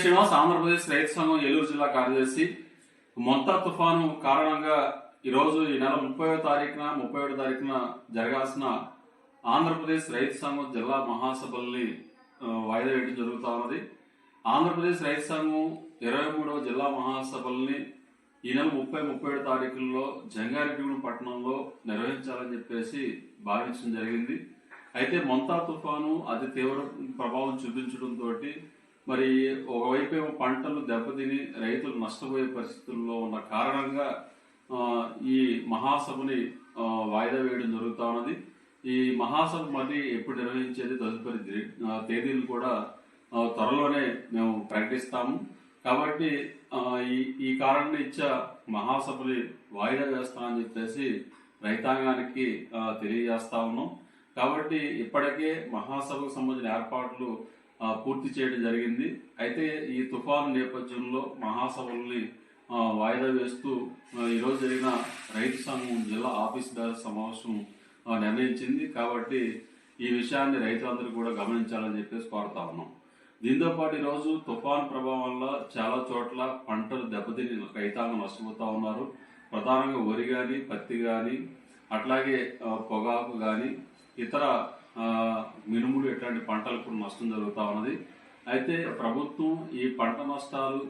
శ్రీనివాస్ ఆంధ్రప్రదేశ్ రైతు సంఘం ఏలూరు జిల్లా కార్యదర్శి. మొంతా తుఫాను కారణంగా ఈరోజు ఈ నెల 30వ తారీఖున 31వ తారీఖున జరగాల్సిన ఆంధ్రప్రదేశ్ రైతు సంఘం జిల్లా మహాసభల్ని వాయిదా వేయడం జరుగుతూ ఉన్నది. ఆంధ్రప్రదేశ్ రైతు సంఘం 23వ జిల్లా మహాసభల్ని ఈ నెల 30-31 తారీఖుల్లో జంగారెడ్డిగూడెం పట్టణంలో నిర్వహించాలని చెప్పేసి భావించడం జరిగింది. అయితే మొంతా తుఫాను అతి తీవ్ర ప్రభావం చూపించడంతో మరి ఒకవైపు ఏమో పంటలు దెబ్బతిని రైతులు నష్టపోయే పరిస్థితుల్లో ఉన్న కారణంగా ఈ మహాసభని వాయిదా వేయడం జరుగుతూ ఉన్నది. ఈ మహాసభ మళ్ళీ ఎప్పుడు నిర్వహించేది తదుపరి తేదీలు కూడా త్వరలోనే మేము ప్రకటిస్తాము. కాబట్టి ఈ కారణం ఇచ్చా మహాసభని వాయిదా వేస్తామని చెప్పేసి రైతాంగానికి తెలియజేస్తా ఉన్నాం. కాబట్టి ఇప్పటికే మహాసభకు సంబంధించిన ఏర్పాట్లు పూర్తి చేయడం జరిగింది. అయితే ఈ తుఫాను నేపథ్యంలో మహాసభల్ని వాయిదా వేస్తూ ఈరోజు జరిగిన రైతు సంఘం జిల్లా ఆఫీస్ బేర సమావేశం నిర్ణయించింది. కాబట్టి ఈ విషయాన్ని రైతులందరూ కూడా గమనించాలని చెప్పేసి కోరుతా ఉన్నాం. దీంతో పాటు ఈరోజు తుఫాను ప్రభావం వల్ల చాలా చోట్ల పంటలు దెబ్బతిని రైతాంగం నష్టపోతా ఉన్నారు. ప్రధానంగా వరి కానీ, పత్తి కానీ, అట్లాగే పొగాకు కానీ, ఇతర మినుములు ఇట్లాంటి పంటలకు నష్టం జరుగుతూ ఉన్నది. అయితే ప్రభుత్వం ఈ పంట నష్టాలు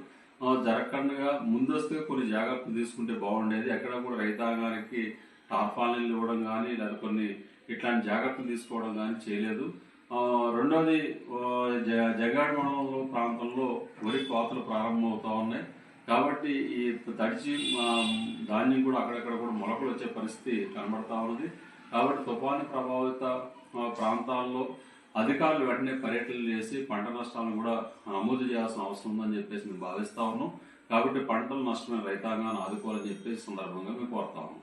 జరగకుండా ముందస్తుగా కొన్ని జాగ్రత్తలు తీసుకుంటే బాగుండేది. ఎక్కడ కూడా రైతాంగానికి టార్పాలిన్లు ఇవ్వడం కానీ లేదా కొన్ని ఇట్లాంటి జాగ్రత్తలు తీసుకోవడం కానీ చేయలేదు. రెండోది, జగాడి మండలంలో ప్రాంతంలో వరి కోతలు ప్రారంభమవుతా ఉన్నాయి. కాబట్టి ఈ తడిచి ధాన్యం కూడా అక్కడక్కడ కూడా మొలకలు వచ్చే పరిస్థితి కనబడతా ఉన్నది. కాబట్టి తుఫాను ప్రభావిత ప్రాంతాల్లో అధికారులు వెంటనే పర్యటనలు చేసి పంట నష్టాలను కూడా నమోదు చేయాల్సిన అవసరం ఉందని చెప్పేసి మేము భావిస్తా ఉన్నాం. కాబట్టి పంటల నష్టమైన రైతాంగాన్ని ఆదుకోవాలని చెప్పేసి సందర్భంగా మేము కోరుతా ఉన్నాం.